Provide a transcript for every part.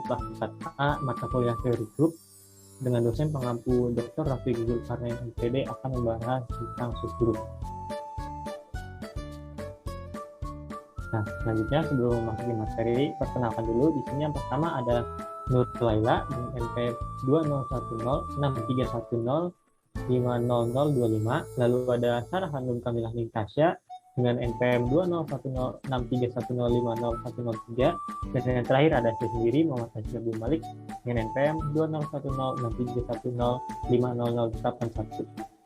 setelah tingkat A mata kuliah teori grup dengan dosen pengampu Dr. Rafiq Zulkarnain MPD akan membahas tentang subgrup. Nah, selanjutnya sebelum masuk di materi, perkenalkan dulu. Di sini yang pertama ada Nur Laila dengan NPM 20106310500025. Lalu ada Sarah Hanum Kamilah Nintasya dengan NPM 20106310500103. Dan yang terakhir ada saya sendiri, Muhammad Haji Abdul Malik dengan NPM 20106310500081.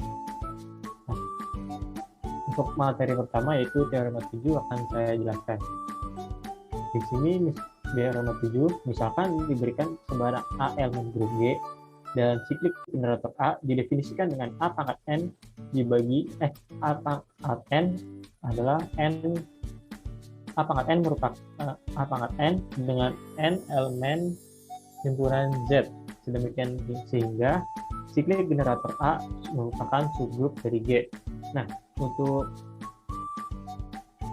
Untuk materi pertama yaitu teorema 7 akan saya jelaskan. Di sini teorema 7 misalkan diberikan sebarang A elemen grup G dan siklik generator A didefinisikan dengan A pangkat N dibagi A pangkat N adalah N A pangkat N merupakan A pangkat N dengan N elemen himpunan Z. Sedemikian sehingga siklik generator A merupakan subgrup dari G. Nah, untuk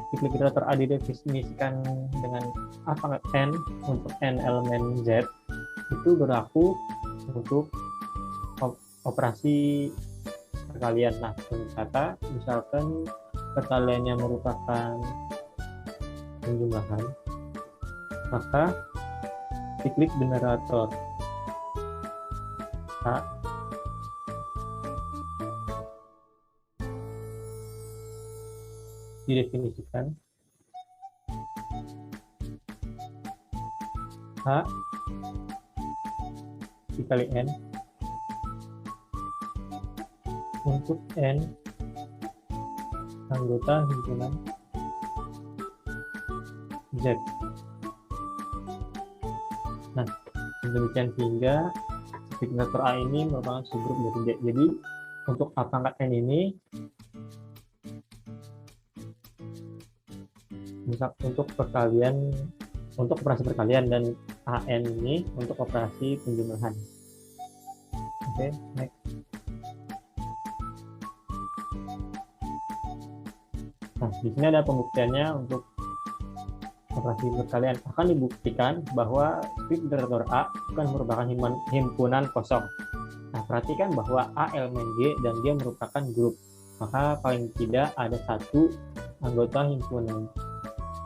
siklik generator A didefinisikan dengan A pangkat N untuk N elemen Z itu berlaku untuk operasi perkalian. Nah, kata misalkan perkaliannya merupakan penjumlahan, maka siklik generator A didefinisikan H dikali N untuk N anggota himpunan Z. Nah, demikian sehingga siklik generator A ini merupakan subgrup dari Z. Jadi untuk A pangkat N ini misal untuk perkalian, untuk operasi perkalian, dan AN ini untuk operasi penjumlahan. Oke, next. Nah, di sini ada pembuktiannya untuk operasi perkalian. Akan dibuktikan bahwa siklik generator A bukan merupakan himpunan kosong. Nah, perhatikan bahwa A elemen G dan G merupakan grup. Maka paling tidak ada satu anggota himpunan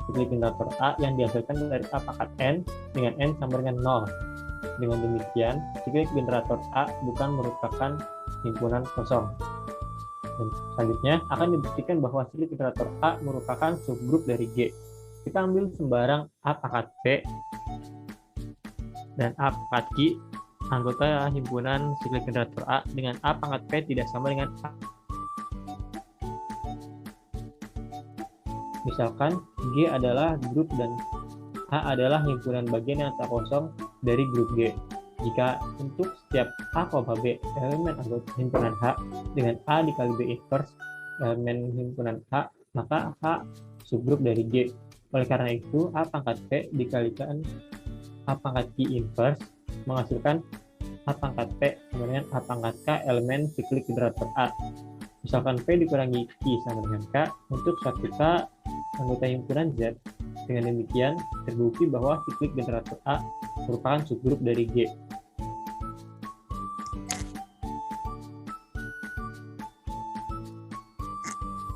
siklik generator A yang dihasilkan dari A pangkat N dengan N sama dengan 0. Dengan demikian, siklik generator A bukan merupakan himpunan kosong. Dan selanjutnya akan dibuktikan bahwa siklik generator A merupakan subgrup dari G. Kita ambil sembarang A pangkat P dan A pangkat Q, anggota himpunan siklik generator A dengan A pangkat P tidak sama dengan A. Misalkan G adalah grup dan H adalah himpunan bagian yang tak kosong dari grup G. Jika untuk setiap A, B elemen anggota himpunan H dengan A dikali B inverse elemen himpunan H, maka H subgrup dari G. Oleh karena itu, A pangkat P dikalikan A pangkat Q inverse menghasilkan A pangkat P sama dengan A pangkat K elemen siklik generator A. Misalkan P dikurangi Q sama dengan K untuk suatu K anggota himpunan Z. Dengan demikian, terbukti bahwa siklik generator A merupakan subgrup dari G.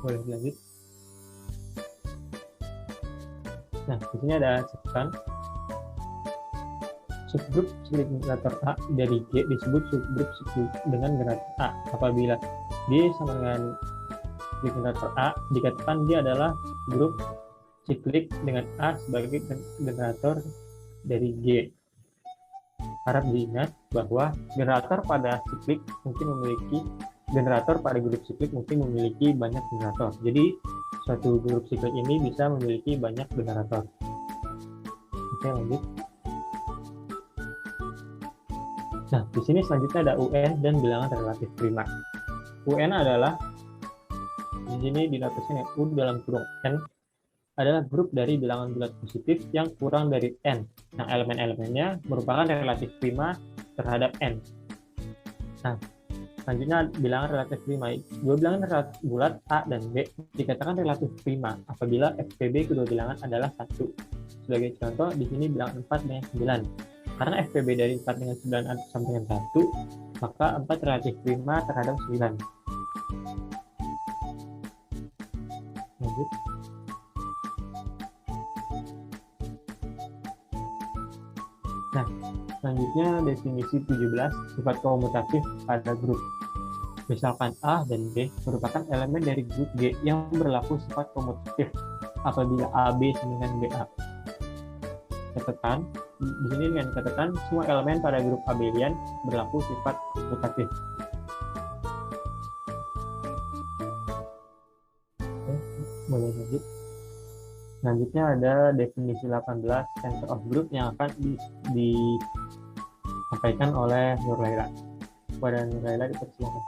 Boleh lanjut. Nah, di sini ada catatan. Subgrup siklik generator A dari G disebut subgrup siklik dengan generator A apabila G sama dengan siklik generator A, dikatakan dia adalah grup siklik dengan A sebagai generator dari G. Harap diingat bahwa generator pada siklik mungkin memiliki generator pada grup siklik mungkin memiliki banyak generator. Jadi suatu grup siklik ini bisa memiliki banyak generator. Oke, lanjut. Nah, di sini selanjutnya ada UN dan bilangan relatif prima. UN adalah di sini dinotaskan U dalam kurung N adalah grup dari bilangan bulat positif yang kurang dari N. Nah, elemen-elemennya merupakan relatif prima terhadap N. Nah, selanjutnya bilangan relatif prima. Dua bilangan relatif bulat A dan B dikatakan relatif prima apabila FPB kedua bilangan adalah 1. Sebagai contoh, di sini bilangan 4 dengan 9. Karena FPB dari 4 dengan 9 sama dengan 1, maka 4 relatif prima terhadap 9. Lanjut. Nah, selanjutnya definisi 17 sifat komutatif pada grup. Misalkan A dan B merupakan elemen dari grup G yang berlaku sifat komutatif apabila AB sama dengan BA. Catatan, di sini dengan catatan semua elemen pada grup abelian berlaku sifat komutatif. Oke, boleh lanjut. Selanjutnya ada definisi 18 center of group yang akan disampaikan oleh Nur Laila. Kepada Nur Laila dipersilakan.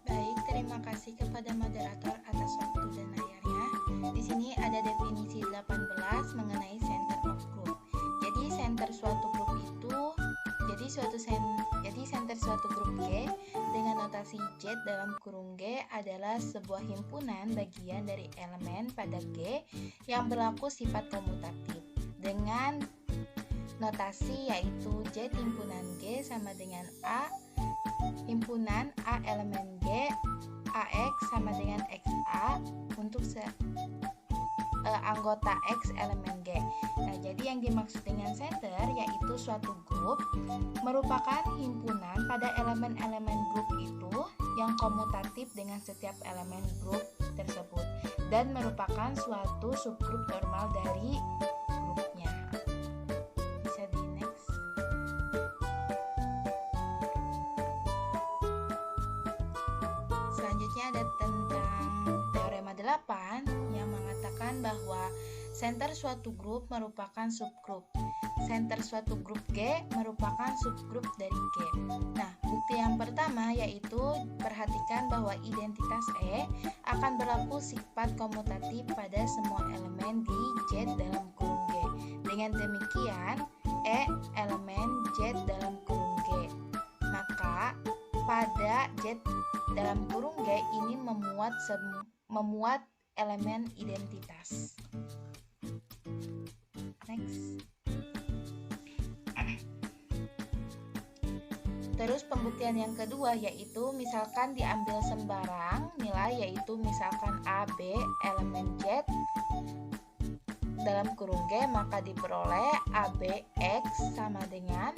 Baik, terima kasih kepada moderator atas waktu dan layarnya. Di sini ada definisi 18 mengenai center of group. Jadi center suatu grup itu center suatu grup G dengan notasi Z dalam kurung G adalah sebuah himpunan bagian dari elemen pada G yang berlaku sifat komutatif dengan notasi yaitu Z himpunan G sama dengan A himpunan A elemen G AX sama dengan XA untuk anggota X elemen G. Nah, jadi yang dimaksud dengan center yaitu suatu grup merupakan himpunan pada elemen-elemen grup itu yang komutatif dengan setiap elemen grup tersebut dan merupakan suatu subgrup normal dari grupnya. Bisa di next. Selanjutnya ada tentang teorema 8 yang mengatakan bahwa center suatu grup merupakan subgrup. Center suatu grup G merupakan subgrup dari G. Nah, bukti yang pertama yaitu perhatikan bahwa identitas E akan berlaku sifat komutatif pada semua elemen di Z dalam kurung G. Dengan demikian, E elemen Z dalam kurung G. Maka pada Z dalam kurung G ini memuat elemen identitas. Next. Terus pembuktian yang kedua yaitu misalkan diambil sembarang nilai yaitu misalkan A, B, elemen Z dalam kurung G, maka diperoleh AB X sama dengan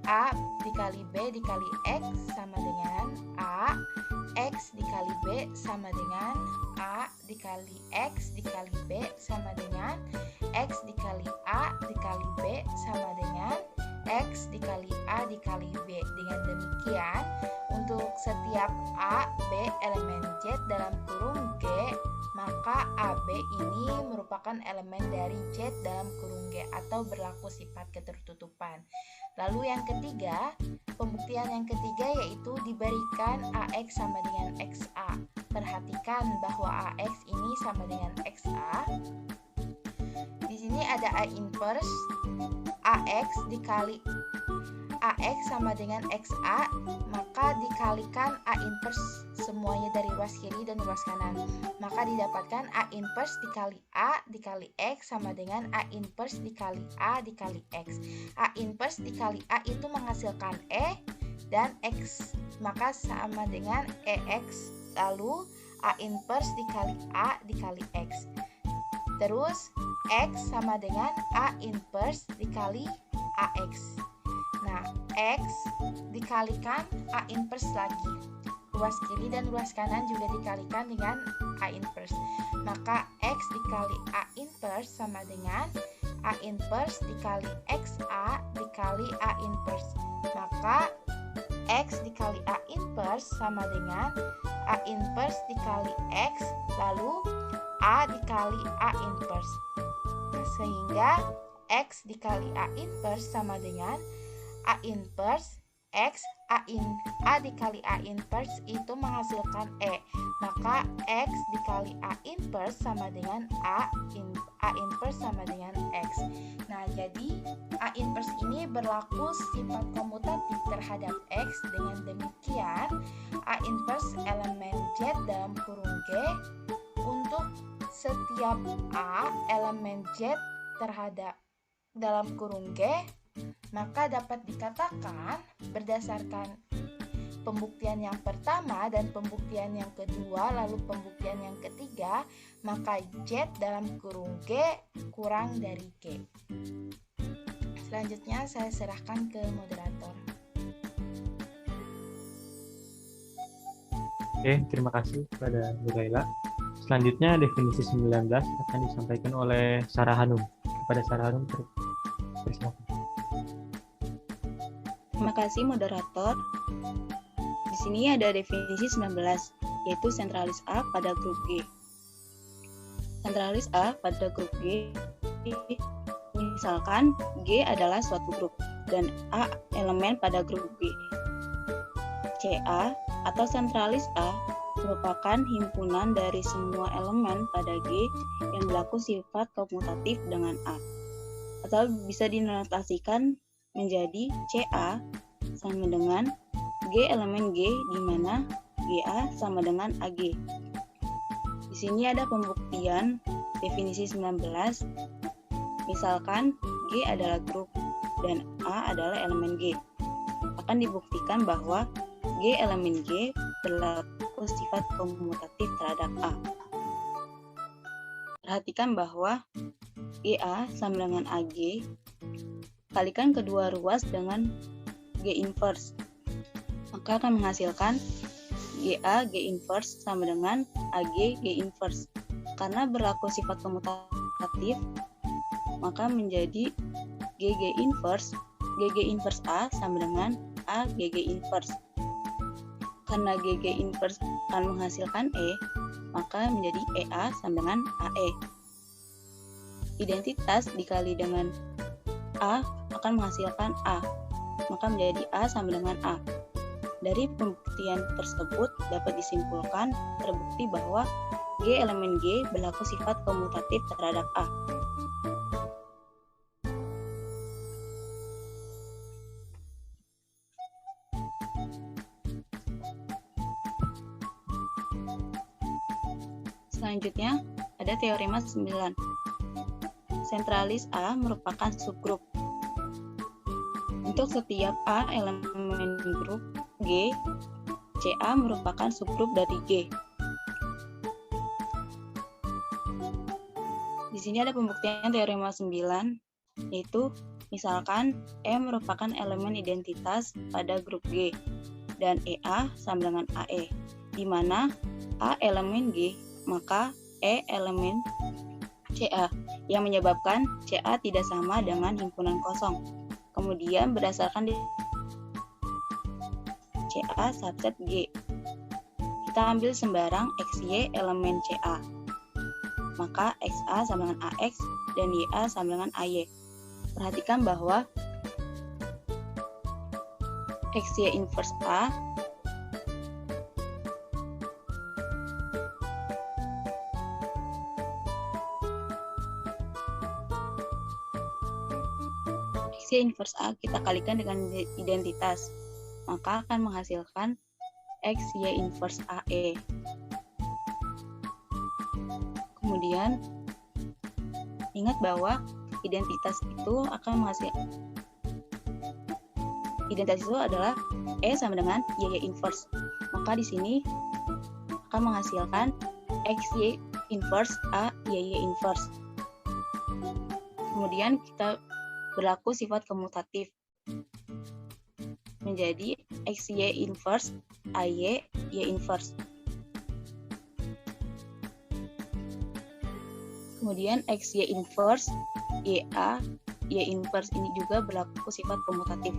A dikali B dikali X sama dengan A, X dikali B sama dengan A dikali X dikali B sama dengan X dikali A dikali B sama dengan X dikali A dikali B. Dengan demikian, untuk setiap A, B elemen Z dalam kurung G, maka AB ini merupakan elemen dari Z dalam kurung G atau berlaku sifat ketertutupan. Lalu yang ketiga, pembuktian yang ketiga yaitu diberikan AX sama dengan XA. Perhatikan bahwa AX ini sama dengan XA. Di sini ada A inverse AX dikali AX sama dengan XA, maka dikalikan A inverse semuanya dari ruas kiri dan ruas kanan, maka didapatkan A inverse dikali A dikali X sama dengan A inverse dikali A dikali X. A inverse dikali A itu menghasilkan E dan X, maka sama dengan EX. Lalu A inverse dikali A dikali X. Terus X sama dengan A inverse dikali AX. Nah, X dikalikan A inverse lagi. Ruas kiri dan ruas kanan juga dikalikan dengan A inverse. Maka X dikali A inverse sama dengan A inverse dikali XA dikali A inverse. Maka X dikali A inverse sama dengan A inverse dikali X, lalu A dikali A inverse. Nah, sehingga X dikali A inverse sama dengan A inverse X A dikali A inverse itu menghasilkan E. Maka X dikali A inverse sama dengan A inverse sama dengan X. Nah, jadi A inverse ini berlaku sifat komutatif terhadap X. Dengan demikian, A inverse elemen Z dalam kurung G untuk setiap A elemen Z terhadap dalam kurung G, maka dapat dikatakan berdasarkan pembuktian yang pertama dan pembuktian yang kedua, lalu pembuktian yang ketiga, maka Z dalam kurung G kurang dari G. Selanjutnya saya serahkan ke moderator. Oke, terima kasih kepada Bu Laila. Selanjutnya definisi 19 akan disampaikan oleh Sarah Hanum. Kepada Sarah Hanum, persilakan. Terima kasih moderator. Di sini ada definisi 19, yaitu sentralis A pada grup G. Sentralis A pada grup G, misalkan G adalah suatu grup dan A elemen pada grup G. CA atau sentralis A merupakan himpunan dari semua elemen pada G yang berlaku sifat komutatif dengan A. Atau bisa dinotasikan menjadi CA sama dengan G elemen G di mana GA sama dengan AG. Di sini ada pembuktian definisi 19. Misalkan G adalah grup dan A adalah elemen G. Akan dibuktikan bahwa G elemen G berlaku sifat komutatif terhadap A. Perhatikan bahwa GA sama dengan AG, kalikan kedua ruas dengan G inverse, maka akan menghasilkan GA G inverse sama dengan AG G inverse. Karena berlaku sifat komutatif, maka menjadi GG inverse A sama dengan A GG inverse. Karena GG inverse akan menghasilkan E, maka menjadi EA sama dengan AE. Identitas dikali dengan A akan menghasilkan A, maka menjadi A sama dengan A. Dari pembuktian tersebut dapat disimpulkan terbukti bahwa G elemen G berlaku sifat komutatif terhadap A. Selanjutnya, ada teorema 9. Sentralis A merupakan subgrup. Untuk setiap A elemen grup G, CA merupakan subgrup dari G. Di sini ada pembuktian teorema 9, yaitu misalkan E merupakan elemen identitas pada grup G dan EA sama dengan AE, di mana A elemen G, maka E elemen CA, yang menyebabkan CA tidak sama dengan himpunan kosong. Kemudian berdasarkan CA subset G, kita ambil sembarang XY elemen CA, maka XA sama dengan AX dan YA sama dengan AY. Perhatikan bahwa XY inverse A XY inverse A kita kalikan dengan identitas, maka akan menghasilkan XY inverse AE. Kemudian ingat bahwa identitas itu akan menghasilkan, identitas itu adalah E sama dengan YY inverse, maka di sini akan menghasilkan XY inverse A YY inverse. Kemudian kita berlaku sifat komutatif menjadi XY inverse AY Y inverse. Kemudian XY inverse YA Y inverse ini juga berlaku sifat komutatif.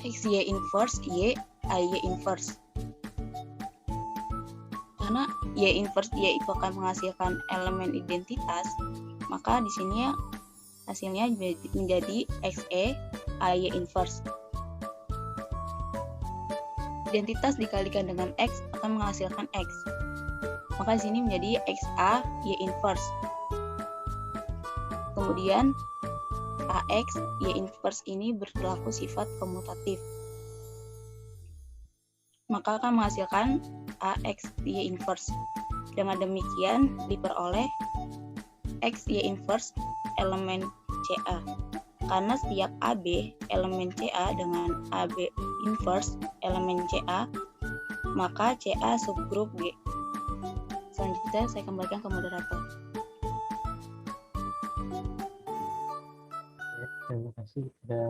XY inverse Y AY inverse. Karena Y inverse Y itu akan menghasilkan elemen identitas, maka di sini hasilnya menjadi XE AY inverse. Identitas dikalikan dengan X akan menghasilkan X, maka di sini menjadi XA Y inverse. Kemudian AX Y inverse ini berlaku sifat komutatif, maka akan menghasilkan AX Y inverse. Dengan demikian diperoleh X Y inverse elemen CA. Karena setiap AB elemen CA dengan AB inverse elemen CA, maka CA subgrup G. Selanjutnya saya kembalikan ke moderator. Ya, terima kasih kepada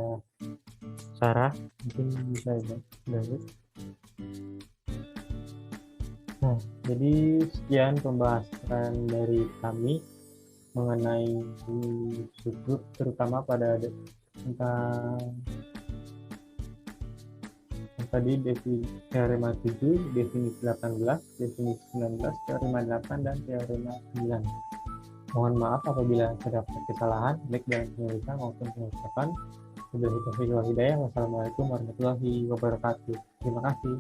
Sarah, mungkin bisa ya David. Nah, jadi sekian pembahasan dari kami mengenai subgrup, terutama pada tentang tadi teorema 7, definisi 18, definisi 19, teorema 8, dan teorema 9. Mohon maaf apabila terdapat kesalahan, baik dalam penulisan maupun pengucapan. Wabillahi taufiq wal hidayah. Wassalamualaikum warahmatullahi wabarakatuh. Terima kasih.